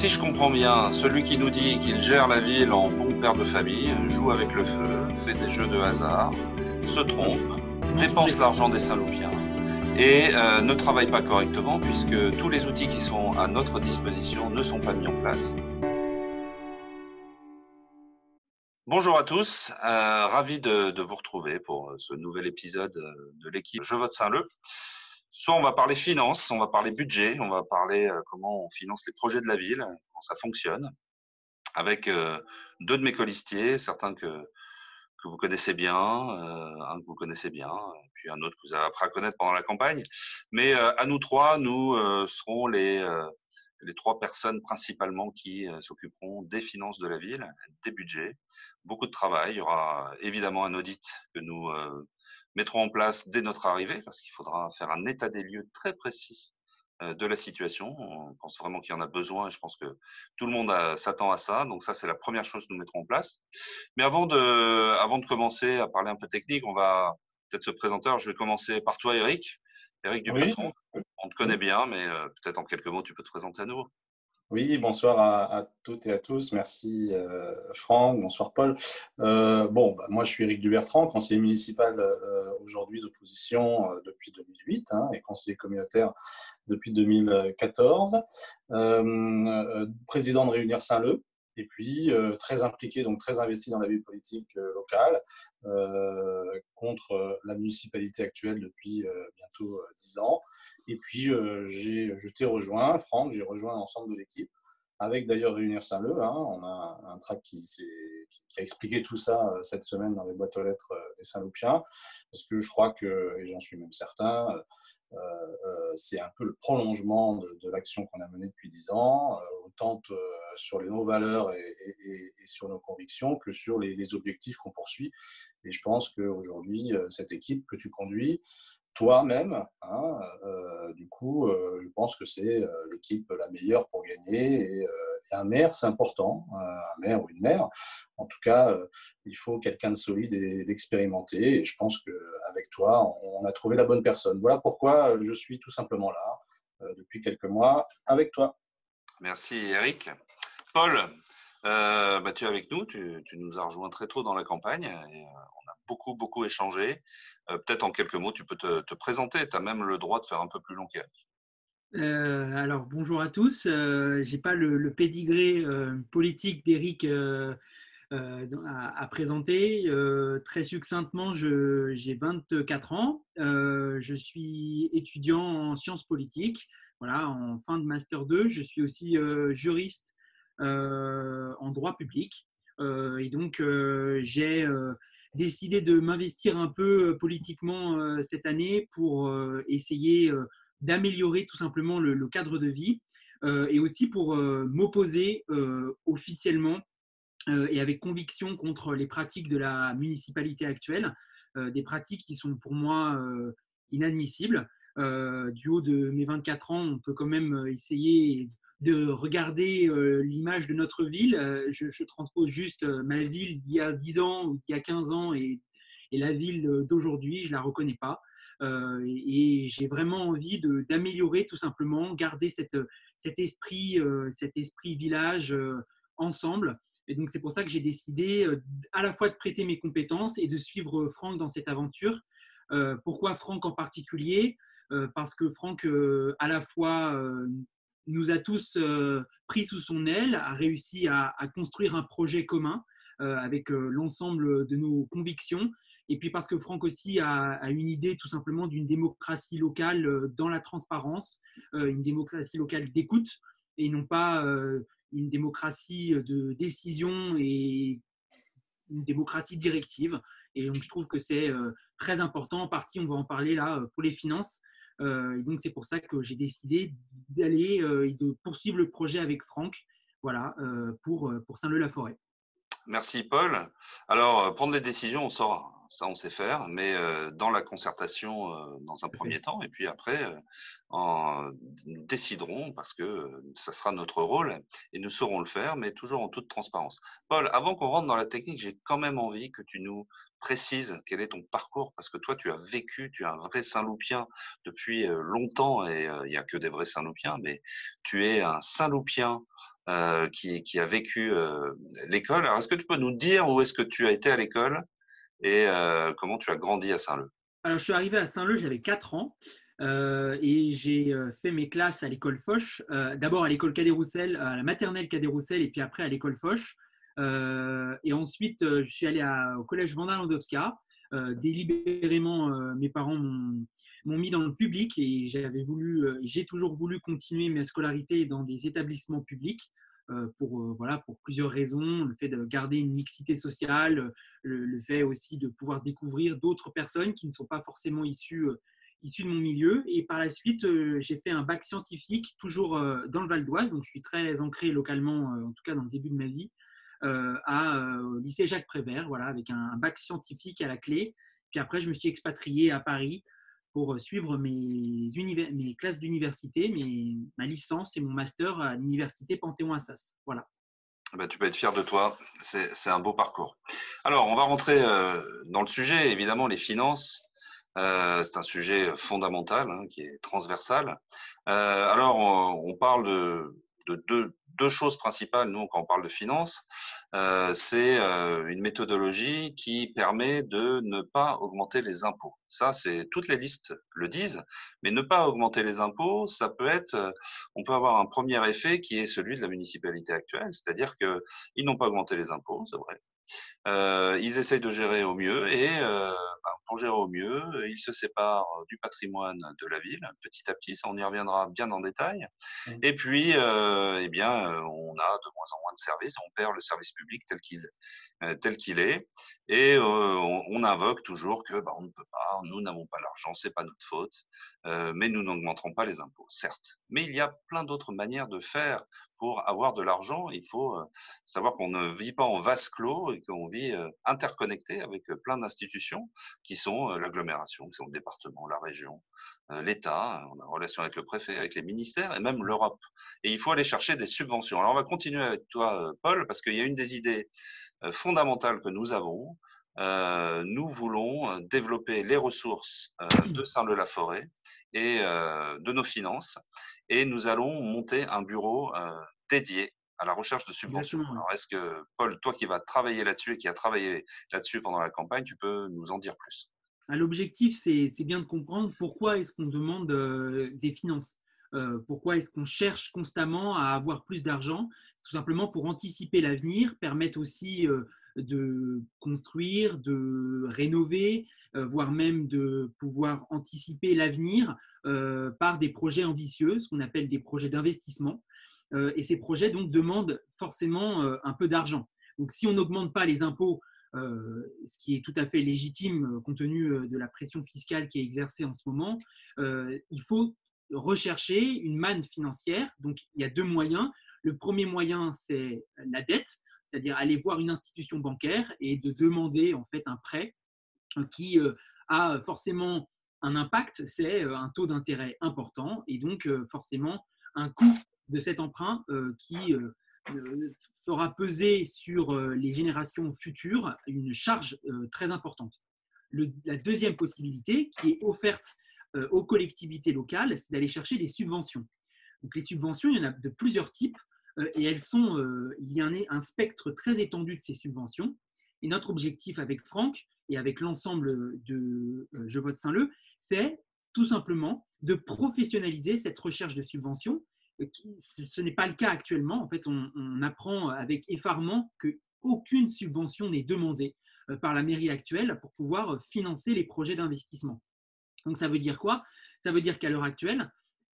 si je comprends bien, celui qui nous dit qu'il gère la ville en bon père de famille joue avec le feu, fait des jeux de hasard, se trompe, dépense l'argent des Saint-Loupiens et ne travaille pas correctement puisque tous les outils qui sont à notre disposition ne sont pas mis en place. Bonjour à tous, ravi de vous retrouver pour ce nouvel épisode de l'équipe Je vote Saint-Leu. Soit on va parler finances, on va parler budget, on va parler comment on finance les projets de la ville, comment ça fonctionne, avec deux de mes colistiers, certains que vous connaissez bien, un que vous connaissez bien, puis un autre que vous avez appris à connaître pendant la campagne. Mais à nous trois, nous serons les trois personnes principalement qui s'occuperont des finances de la ville, des budgets, beaucoup de travail. Il y aura évidemment un audit que nous mettrons en place dès notre arrivée, parce qu'il faudra faire un état des lieux très précis de la situation. On pense vraiment qu'il y en a besoin et je pense que tout le monde s'attend à ça. Donc ça, c'est la première chose que nous mettrons en place. Mais avant de commencer à parler un peu technique, on va peut-être se présenter. Alors, je vais commencer par toi, Eric. Eric Oui, Dubertrand. On te connaît bien, mais peut-être en quelques mots, tu peux te présenter à nouveau. oui, bonsoir à toutes et à tous. Merci Franck, bonsoir Paul. Moi je suis Éric Dubertrand, conseiller municipal aujourd'hui d'opposition depuis 2008 et conseiller communautaire depuis 2014, président de Réunir Saint-Leu. Et puis très impliqué, donc très investi dans la vie politique locale, contre la municipalité actuelle depuis bientôt 10 ans. Et puis je t'ai rejoint, Franck, j'ai rejoint l'ensemble de l'équipe, avec d'ailleurs Réunir Saint-Leu. On a un tract qui a expliqué tout ça cette semaine dans les boîtes aux lettres des Saint-Loupiens, parce que je crois que, et j'en suis même certain, c'est un peu le prolongement de l'action qu'on a menée depuis 10 ans, autant sur nos valeurs et sur nos convictions que sur les objectifs qu'on poursuit. Et je pense qu'aujourd'hui, cette équipe que tu conduis, toi-même, je pense que c'est l'équipe la meilleure pour gagner. Et un maire, c'est important, un maire ou une maire. En tout cas, il faut quelqu'un de solide et d'expérimenté. Et je pense qu'avec toi, on a trouvé la bonne personne. Voilà pourquoi je suis tout simplement là, depuis quelques mois, avec toi. Merci, Eric. Paul, tu es avec nous. Tu nous as rejoint très tôt dans la campagne et on a beaucoup échangé. Peut-être en quelques mots, tu peux te présenter. Tu as même le droit de faire un peu plus long qu'Eric. Alors, bonjour à tous. Je n'ai pas le pédigré politique d'Éric à présenter. Très succinctement, j'ai 24 ans. Je suis étudiant en sciences politiques, voilà, en fin de Master 2. Je suis aussi juriste en droit public. Et donc, j'ai décidé de m'investir un peu politiquement cette année pour essayer d'améliorer tout simplement le cadre de vie et aussi pour m'opposer officiellement et avec conviction contre les pratiques de la municipalité actuelle, des pratiques qui sont pour moi inadmissibles. Du haut de mes 24 ans, on peut quand même essayer de regarder l'image de notre ville. Je transpose juste ma ville d'il y a 10 ans ou d'il y a 15 ans et la ville d'aujourd'hui, je ne la reconnais pas. Et j'ai vraiment envie d'améliorer tout simplement, garder cet esprit village ensemble. Et donc c'est pour ça que j'ai décidé à la fois de prêter mes compétences et de suivre Franck dans cette aventure. Pourquoi Franck en particulier? Parce que Franck à la fois nous a tous pris sous son aile, a réussi à construire un projet commun avec l'ensemble de nos convictions. Et puis parce que Franck aussi a une idée tout simplement d'une démocratie locale dans la transparence, une démocratie locale d'écoute et non pas une démocratie de décision et une démocratie directive. Et donc je trouve que c'est très important. En partie, on va en parler là pour les finances. Et donc c'est pour ça que j'ai décidé d'aller et de poursuivre le projet avec Franck, voilà, pour Saint-Leu-la-Forêt. Merci Paul. Alors, prendre des décisions, on saura, ça on sait faire, mais dans la concertation dans un premier temps, et puis après, nous déciderons, parce que ça sera notre rôle et nous saurons le faire, mais toujours en toute transparence. Paul, avant qu'on rentre dans la technique, j'ai quand même envie que tu nous précises quel est ton parcours, parce que toi, tu as vécu, tu es un vrai Saint-Loupien depuis longtemps, et il n'y a que des vrais Saint-Loupiens, mais tu es un Saint-Loupien qui a vécu l'école. Alors, est-ce que tu peux nous dire où est-ce que tu as été à l'école et comment tu as grandi à Saint-Leu? Alors, je suis arrivé à Saint-Leu, j'avais 4 ans et j'ai fait mes classes à l'école Foch. D'abord à l'école Cadet-Roussel, à la maternelle Cadet-Roussel, et puis après à l'école Foch. Et ensuite, je suis allé au collège Wanda Landowska. Délibérément, mes parents m'ont mis dans le public et j'ai toujours voulu continuer ma scolarité dans des établissements publics. Voilà, pour plusieurs raisons, le fait de garder une mixité sociale, le fait aussi de pouvoir découvrir d'autres personnes qui ne sont pas forcément issues de mon milieu. Et par la suite, j'ai fait un bac scientifique, toujours dans le Val d'Oise, donc je suis très ancré localement, en tout cas dans le début de ma vie, au lycée Jacques Prévert, voilà, avec un bac scientifique à la clé. Puis après, je me suis expatrié à Paris pour suivre mes classes d'université, ma licence et mon master à l'université Panthéon-Assas. Voilà. Ben, tu peux être fier de toi, c'est un beau parcours. Alors, on va rentrer dans le sujet, évidemment, les finances. C'est un sujet fondamental, hein, qui est transversal. Alors, on parle de deux choses principales, nous, quand on parle de finances. C'est une méthodologie qui permet de ne pas augmenter les impôts. Ça, c'est toutes les listes le disent, mais ne pas augmenter les impôts, ça peut être, on peut avoir un premier effet qui est celui de la municipalité actuelle, c'est-à-dire que ils n'ont pas augmenté les impôts, c'est vrai. Ils essayent de gérer au mieux et pour gérer au mieux, ils se séparent du patrimoine de la ville, petit à petit, ça on y reviendra bien en détail. Mmh. Et puis, eh bien, on a de moins en moins de services, on perd le service public tel qu'il est, et on invoque toujours que bah, on ne peut pas, nous n'avons pas l'argent, c'est pas notre faute, mais nous n'augmenterons pas les impôts, certes. Mais il y a plein d'autres manières de faire pour avoir de l'argent. Il faut savoir qu'on ne vit pas en vase clos et qu'on vit interconnecté avec plein d'institutions qui sont l'agglomération, qui sont le département, la région, l'État. On a une relation avec le préfet, avec les ministères et même l'Europe. Et il faut aller chercher des subventions. Alors on va continuer avec toi, Paul, parce qu'il y a une des idées fondamentale que nous avons. Nous voulons développer les ressources de Saint-Leu-la-Forêt et de nos finances, et nous allons monter un bureau dédié à la recherche de subventions. Exactement. Alors, est-ce que, Paul, toi qui vas travailler là-dessus et qui a travaillé là-dessus pendant la campagne, tu peux nous en dire plus? L'objectif, c'est bien de comprendre pourquoi est-ce qu'on demande des finances. Pourquoi est-ce qu'on cherche constamment à avoir plus d'argent? Tout simplement pour anticiper l'avenir, permettre aussi de construire, de rénover, voire même de pouvoir anticiper l'avenir par des projets ambitieux, ce qu'on appelle des projets d'investissement. Et ces projets donc demandent forcément un peu d'argent. Donc si on n'augmente pas les impôts, ce qui est tout à fait légitime compte tenu de la pression fiscale qui est exercée en ce moment, il faut rechercher une manne financière. Donc, il y a deux moyens. Le premier moyen, c'est la dette, c'est-à-dire aller voir une institution bancaire et de demander en fait un prêt qui a forcément un impact, c'est un taux d'intérêt important et donc forcément un coût de cet emprunt qui fera peser sur les générations futures une charge très importante. La deuxième possibilité qui est offerte aux collectivités locales, c'est d'aller chercher des subventions. Donc les subventions, il y en a de plusieurs types et il y a un spectre très étendu de ces subventions. Et notre objectif avec Franck et avec l'ensemble de Je vote Saint-Leu, c'est tout simplement de professionnaliser cette recherche de subventions. Ce n'est pas le cas actuellement. En fait, on apprend avec effarement qu'aucune subvention n'est demandée par la mairie actuelle pour pouvoir financer les projets d'investissement. Donc ça veut dire quoi? Ça veut dire qu'à l'heure actuelle,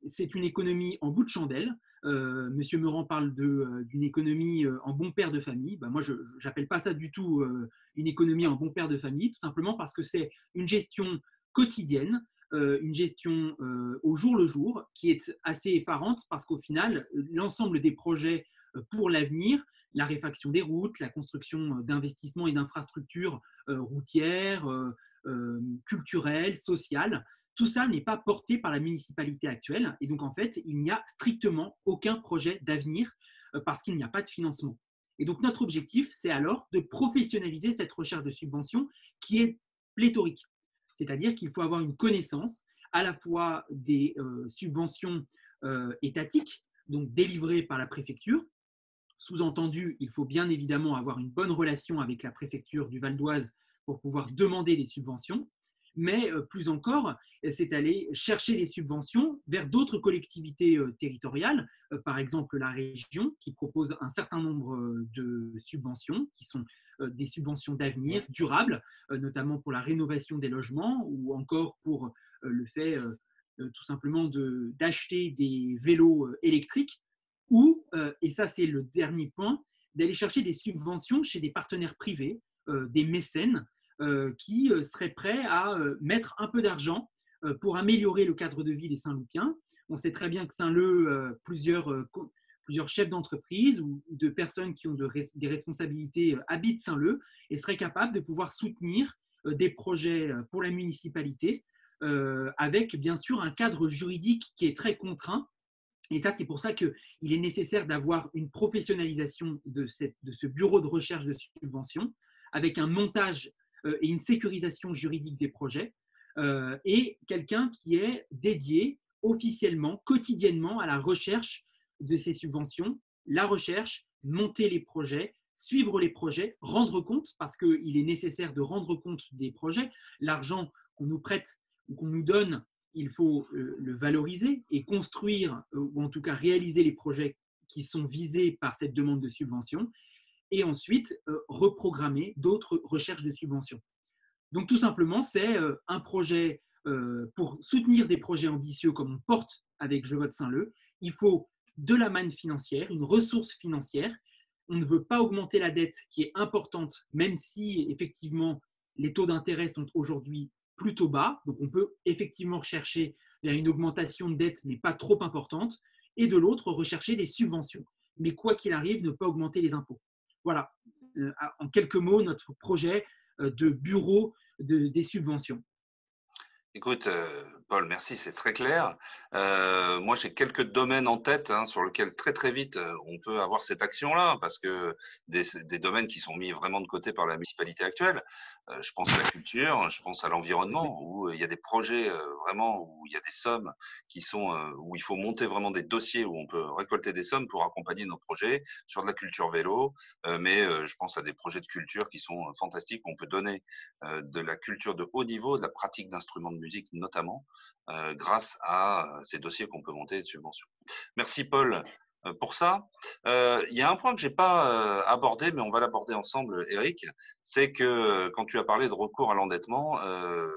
c'est une économie en bout de chandelle. Monsieur Meurant parle d'une économie en bon père de famille. Ben moi, je n'appelle pas ça du tout une économie en bon père de famille, tout simplement parce que c'est une gestion quotidienne, une gestion au jour le jour, qui est assez effarante parce qu'au final, l'ensemble des projets pour l'avenir, la réfaction des routes, la construction d'investissements et d'infrastructures routières, culturelles, sociales, tout ça n'est pas porté par la municipalité actuelle. Et donc, en fait, il n'y a strictement aucun projet d'avenir parce qu'il n'y a pas de financement. Et donc, notre objectif, c'est alors de professionnaliser cette recherche de subventions qui est pléthorique. C'est-à-dire qu'il faut avoir une connaissance à la fois des subventions étatiques, donc délivrées par la préfecture. Sous-entendu, il faut bien évidemment avoir une bonne relation avec la préfecture du Val d'Oise pour pouvoir demander des subventions. Mais plus encore, c'est aller chercher les subventions vers d'autres collectivités territoriales, par exemple la région, qui propose un certain nombre de subventions, qui sont des subventions d'avenir durables, notamment pour la rénovation des logements ou encore pour le fait tout simplement d'acheter des vélos électriques, ou, et ça c'est le dernier point, d'aller chercher des subventions chez des partenaires privés, des mécènes, qui seraient prêts à mettre un peu d'argent pour améliorer le cadre de vie des Saint-Loupiens. On sait très bien que Saint-Leu, plusieurs chefs d'entreprise ou de personnes qui ont des responsabilités habitent Saint-Leu et seraient capables de pouvoir soutenir des projets pour la municipalité avec bien sûr un cadre juridique qui est très contraint. Et ça, c'est pour ça qu'il est nécessaire d'avoir une professionnalisation de ce bureau de recherche de subvention avec un montage et une sécurisation juridique des projets et quelqu'un qui est dédié officiellement, quotidiennement à la recherche de ces subventions, la recherche, monter les projets, suivre les projets, rendre compte, parce qu'il est nécessaire de rendre compte des projets. L'argent qu'on nous prête ou qu'on nous donne, il faut le valoriser et construire, ou en tout cas réaliser les projets qui sont visés par cette demande de subvention, et ensuite reprogrammer d'autres recherches de subventions. Donc tout simplement, c'est un projet pour soutenir des projets ambitieux comme on porte avec Je vote Saint-Leu. Il faut de la manne financière, une ressource financière. On ne veut pas augmenter la dette qui est importante, même si effectivement les taux d'intérêt sont aujourd'hui plutôt bas. Donc on peut effectivement rechercher vers une augmentation de dette, mais pas trop importante. Et de l'autre, rechercher des subventions. Mais quoi qu'il arrive, ne pas augmenter les impôts. Voilà, en quelques mots, notre projet de bureau des subventions. Écoute, Paul, merci, c'est très clair. Moi, j'ai quelques domaines en tête sur lesquels très très vite on peut avoir cette action-là, parce que des domaines qui sont mis vraiment de côté par la municipalité actuelle. Je pense à la culture, je pense à l'environnement, où il y a des projets vraiment où il y a des sommes qui sont où il faut monter vraiment des dossiers où on peut récolter des sommes pour accompagner nos projets sur de la culture vélo, mais je pense à des projets de culture qui sont fantastiques où on peut donner de la culture de haut niveau, de la pratique d'instruments de musique notamment, grâce à ces dossiers qu'on peut monter de subventions. Merci Paul pour ça. Il y a un point que j'ai pas abordé, mais on va l'aborder ensemble, Eric, c'est que quand tu as parlé de recours à l'endettement,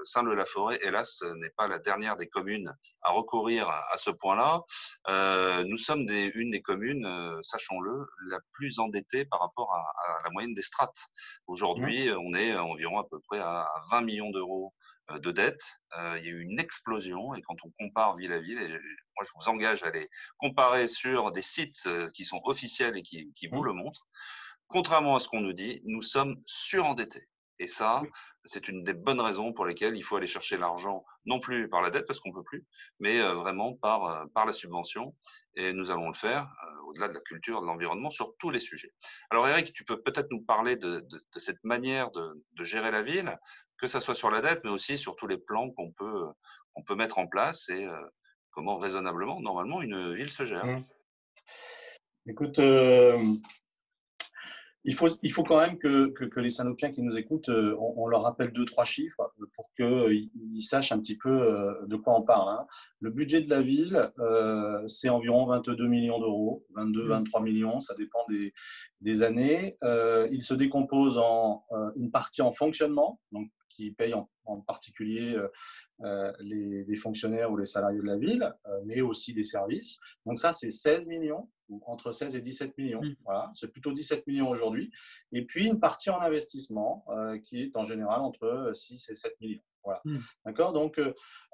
Saint-Leu-la-Forêt, hélas, n'est pas la dernière des communes à recourir à ce point-là. Nous sommes une des communes, sachons-le, la plus endettée par rapport à la moyenne des strates. Aujourd'hui, on est environ à peu près à 20 millions d'euros de dette. Il y a eu une explosion et quand on compare ville à ville, et moi je vous engage à les comparer sur des sites qui sont officiels et qui vous le montrent, contrairement à ce qu'on nous dit, nous sommes surendettés. Et ça, c'est une des bonnes raisons pour lesquelles il faut aller chercher l'argent, non plus par la dette, parce qu'on peut plus, mais vraiment par la subvention. Et nous allons le faire au-delà de la culture, de l'environnement, sur tous les sujets. Alors Eric, tu peux peut-être nous parler de cette manière de gérer la ville, que ça soit sur la dette, mais aussi sur tous les plans qu'on peut mettre en place et comment raisonnablement, normalement, une ville se gère. Écoute, il faut quand même que les Saint-Loupiens qui nous écoutent, on leur rappelle 2-3 chiffres pour qu'ils sachent un petit peu de quoi on parle. Le budget de la ville, c'est environ 22 millions d'euros, 22-23 millions, ça dépend des années. Il se décompose en une partie en fonctionnement, donc qui paye en particulier les fonctionnaires ou les salariés de la ville, mais aussi des services. Donc ça, c'est 16 millions, ou entre 16 et 17 millions. Voilà, c'est plutôt 17 millions aujourd'hui. Et puis une partie en investissement, qui est en général entre 6 et 7 millions. Voilà. D'accord. Donc,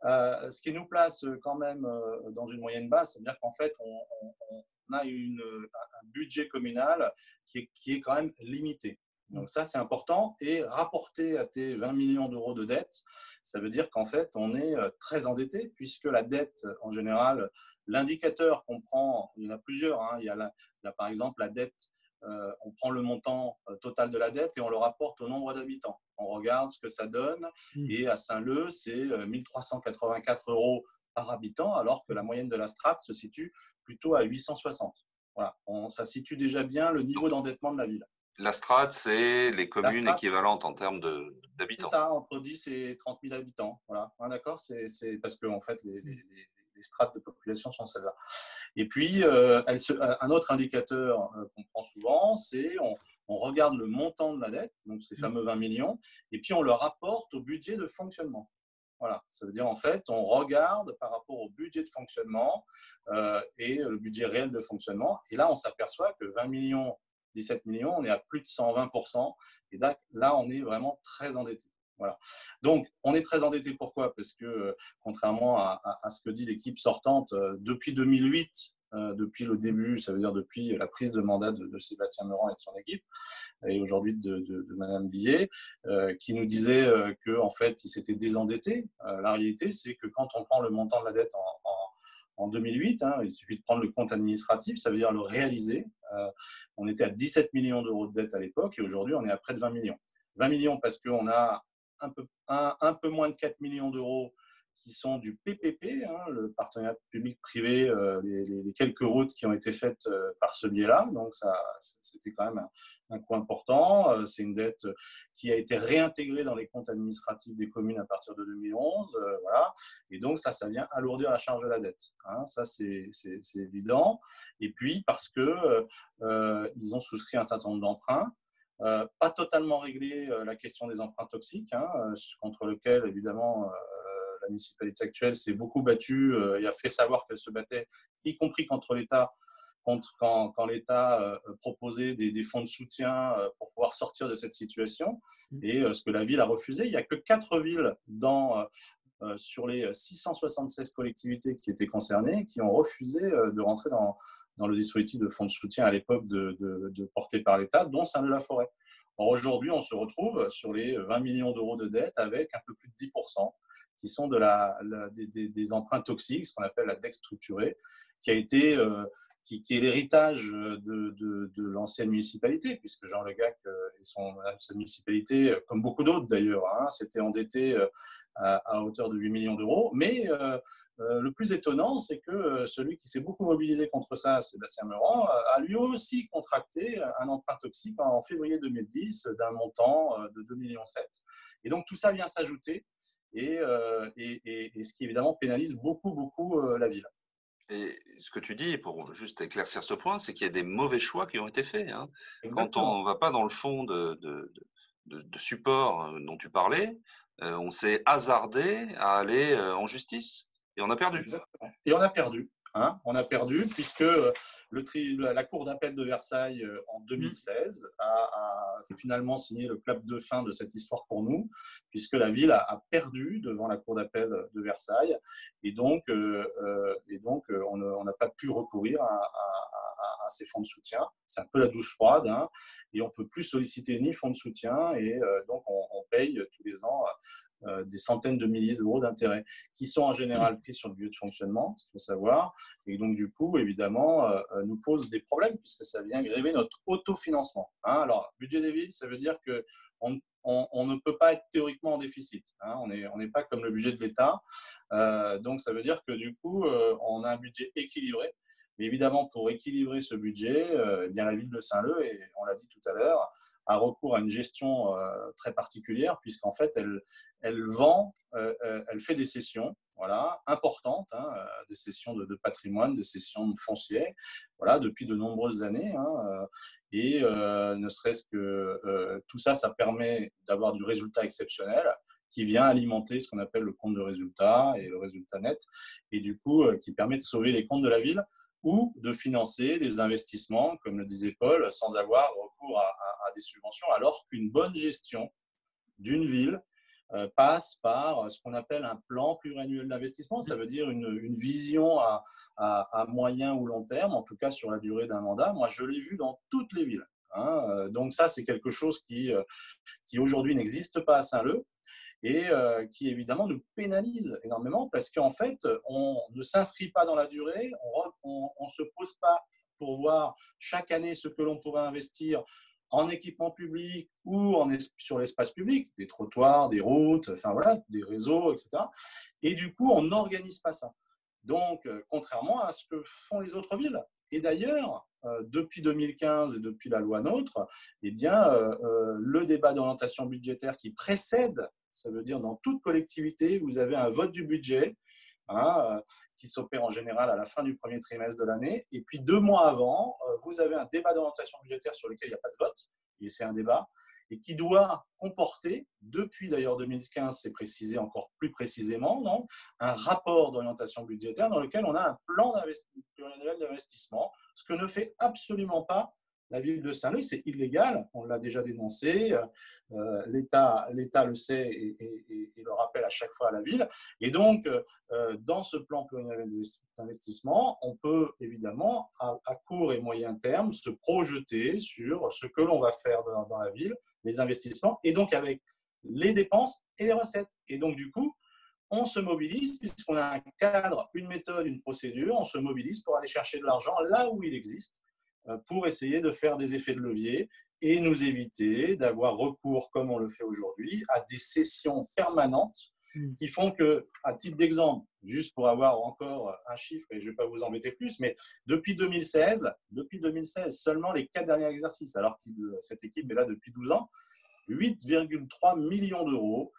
ce qui nous place quand même dans une moyenne basse, c'est-à-dire qu'en fait, on a un budget communal qui est quand même limité. Donc ça, c'est important. Et rapporté à tes 20 millions d'euros de dette, ça veut dire qu'en fait, on est très endetté, puisque la dette, en général, l'indicateur qu'on prend, il y en a plusieurs. Hein. Il y a par exemple la dette, on prend le montant total de la dette et on le rapporte au nombre d'habitants. On regarde ce que ça donne. Et à Saint-Leu, c'est 1 384 euros par habitant, alors que la moyenne de la strate se situe plutôt à 860. Voilà, ça situe déjà bien le niveau d'endettement de la ville. La strate, c'est les communes strate, équivalentes en termes c'est d'habitants. ça, entre 10 et 30 000 habitants. Voilà, d'accord, c'est parce que en fait, les strates de population sont celles-là. Et puis, un autre indicateur qu'on prend souvent, c'est on regarde le montant de la dette, donc ces fameux 20 millions, et puis on le rapporte au budget de fonctionnement. Voilà, ça veut dire en fait, on regarde par rapport au budget de fonctionnement et le budget réel de fonctionnement. Et là, on s'aperçoit que 20 millions, 17 millions, on est à plus de 120%. Et là, on est vraiment très endetté. Voilà. Donc, on est très endetté. Pourquoi? Parce que, contrairement à ce que dit l'équipe sortante, depuis 2008, depuis le début, ça veut dire depuis la prise de mandat de Sébastien Meurant et de son équipe, et aujourd'hui de Madame Billet, qui nous disait qu'en fait, il s'était désendetté. La réalité, c'est que quand on prend le montant de la dette en 2008, hein, il suffit de prendre le compte administratif, ça veut dire le réaliser. On était à 17 millions d'euros de dette à l'époque et aujourd'hui, on est à près de 20 millions. 20 millions parce qu'on a un peu moins de 4 millions d'euros qui sont du PPP, hein, le partenariat public-privé, les quelques routes qui ont été faites par ce biais-là. Donc, c'était quand même un coût important. C'est une dette qui a été réintégrée dans les comptes administratifs des communes à partir de 2011. Voilà. Et donc, ça vient alourdir la charge de la dette. Hein. Ça, c'est évident. Et puis, parce que ils ont souscrit un certain nombre d'emprunts. Pas totalement réglé la question des emprunts toxiques, hein, contre lequel, évidemment, la municipalité actuelle s'est beaucoup battue et a fait savoir qu'elle se battait, y compris contre l'État, quand l'État proposait des fonds de soutien pour pouvoir sortir de cette situation, et ce que la ville a refusé. Il n'y a que 4 villes sur les 676 collectivités qui étaient concernées qui ont refusé de rentrer dans le dispositif de fonds de soutien à l'époque porté par l'État, dont Saint-Leu-la-Forêt. Or, aujourd'hui, on se retrouve sur les 20 millions d'euros de dette avec un peu plus de 10% qui sont des emprunts toxiques, ce qu'on appelle la dette structurée, qui est l'héritage de l'ancienne municipalité, puisque Jean Legac et sa municipalité, comme beaucoup d'autres d'ailleurs, hein, s'étaient endettés à hauteur de 8 millions d'euros. Mais le plus étonnant, c'est que celui qui s'est beaucoup mobilisé contre ça, Sébastien Meurant, a lui aussi contracté un emprunt toxique en février 2010 d'un montant de 2,7 millions. Et donc tout ça vient s'ajouter et ce qui évidemment pénalise beaucoup la ville. Et ce que tu dis, pour juste éclaircir ce point, c'est qu'il y a des mauvais choix qui ont été faits. Hein. Quand on ne va pas dans le fond de support dont tu parlais, on s'est hasardé à aller en justice et on a perdu. Exactement. Et on a perdu. Hein, on a perdu puisque la Cour d'appel de Versailles en 2016 a finalement signé le clap de fin de cette histoire pour nous, puisque la ville a perdu devant la Cour d'appel de Versailles et donc on n'a pas pu recourir à ces fonds de soutien. C'est un peu la douche froide, hein, et on ne peut plus solliciter ni fonds de soutien et donc on paye tous les ans des centaines de milliers d'euros d'intérêts qui sont en général pris sur le budget de fonctionnement, il faut savoir, et donc du coup, évidemment, nous pose des problèmes puisque ça vient gréver notre autofinancement. Hein. Alors, budget des villes, ça veut dire qu'on ne peut pas être théoriquement en déficit. Hein. On n'est pas comme le budget de l'État. Donc, ça veut dire que du coup, on a un budget équilibré. Mais évidemment, pour équilibrer ce budget, eh bien, la ville de Saint-Leu, et on l'a dit tout à l'heure, a recours à une gestion très particulière puisqu'en fait, elle fait des cessions, voilà, importantes, hein, des cessions de patrimoine, des cessions de foncier, voilà, depuis de nombreuses années. Hein, et ne serait-ce que tout ça, ça permet d'avoir du résultat exceptionnel qui vient alimenter ce qu'on appelle le compte de résultat et le résultat net, et du coup, qui permet de sauver les comptes de la ville ou de financer des investissements, comme le disait Paul, sans avoir recours à des subventions, alors qu'une bonne gestion d'une ville passe par ce qu'on appelle un plan pluriannuel d'investissement. Ça veut dire une vision à moyen ou long terme, en tout cas sur la durée d'un mandat. Moi, je l'ai vu dans toutes les villes. hein. Donc ça, c'est quelque chose qui aujourd'hui n'existe pas à Saint-Leu et qui évidemment nous pénalise énormément parce qu'en fait, on ne s'inscrit pas dans la durée, on ne se pose pas pour voir chaque année ce que l'on pourrait investir en équipement public ou sur l'espace public, des trottoirs, des routes, enfin voilà, des réseaux, etc. Et du coup, on n'organise pas ça. Donc, contrairement à ce que font les autres villes. Et d'ailleurs, depuis 2015 et depuis la loi NOTRe, eh bien, le débat d'orientation budgétaire qui précède, ça veut dire dans toute collectivité, vous avez un vote du budget, hein, qui s'opère en général à la fin du premier trimestre de l'année. Et puis 2 mois avant, vous avez un débat d'orientation budgétaire sur lequel il n'y a pas de vote, et c'est un débat, et qui doit comporter, depuis d'ailleurs 2015, c'est précisé encore plus précisément, non, un rapport d'orientation budgétaire dans lequel on a un plan pluriannuel d'investissement, ce que ne fait absolument pas la ville de Saint-Leu. C'est illégal, on l'a déjà dénoncé, l'État le sait et le rappelle à chaque fois à la ville. Et donc, dans ce plan pluriannuel d'investissement, on peut évidemment, à court et moyen terme, se projeter sur ce que l'on va faire dans la ville, les investissements, et donc avec les dépenses et les recettes. Et donc, du coup, on se mobilise, puisqu'on a un cadre, une méthode, une procédure, on se mobilise pour aller chercher de l'argent là où il existe, pour essayer de faire des effets de levier et nous éviter d'avoir recours, comme on le fait aujourd'hui, à des sessions permanentes qui font que, à titre d'exemple, juste pour avoir encore un chiffre, et je ne vais pas vous embêter plus, mais depuis 2016, seulement les 4 derniers exercices, alors que cette équipe est là depuis 12 ans, 8,3 millions d'euros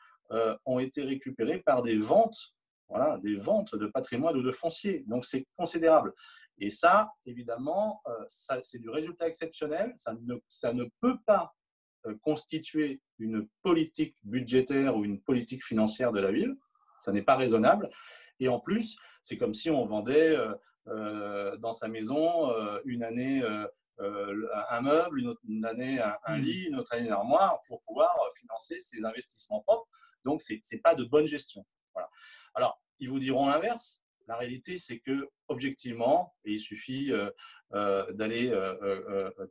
ont été récupérés par des ventes, voilà, des ventes de patrimoine ou de foncier. Donc, c'est considérable. Et ça, évidemment, c'est du résultat exceptionnel. Ça ne peut pas constituer une politique budgétaire ou une politique financière de la ville. Ça n'est pas raisonnable. Et en plus, c'est comme si on vendait dans sa maison une année un meuble, une année un lit, une autre année une armoire pour pouvoir financer ses investissements propres. Donc, ce n'est pas de bonne gestion. Voilà. Alors, ils vous diront l'inverse. La réalité, c'est que objectivement, et il suffit d'aller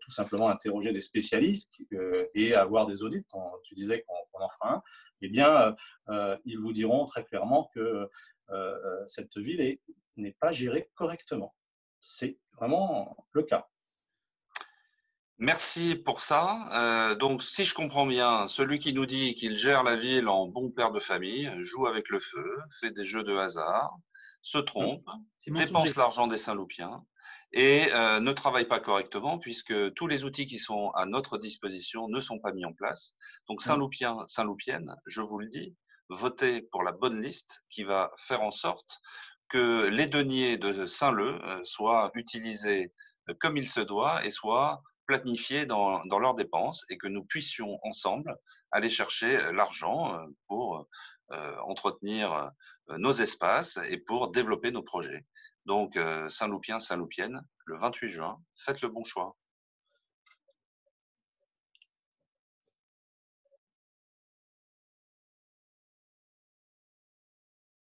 tout simplement interroger des spécialistes et avoir des audits. Tu disais qu'on en fera un. Eh bien, ils vous diront très clairement que cette ville n'est pas gérée correctement. C'est vraiment le cas. Merci pour ça. Donc, si je comprends bien, celui qui nous dit qu'il gère la ville en bon père de famille joue avec le feu, fait des jeux de hasard, se trompe, dépense l'argent des Saint-Loupiens et ne travaille pas correctement puisque tous les outils qui sont à notre disposition ne sont pas mis en place. Donc, Saint-Loupiens, Saint-Loupiennes, je vous le dis, votez pour la bonne liste qui va faire en sorte que les deniers de Saint-Leu soient utilisés comme il se doit et soient planifiés dans leurs dépenses et que nous puissions ensemble aller chercher l'argent pour entretenir nos espaces et pour développer nos projets. Donc, Saint-Loupien, Saint-Loupienne, le 28 juin, faites le bon choix.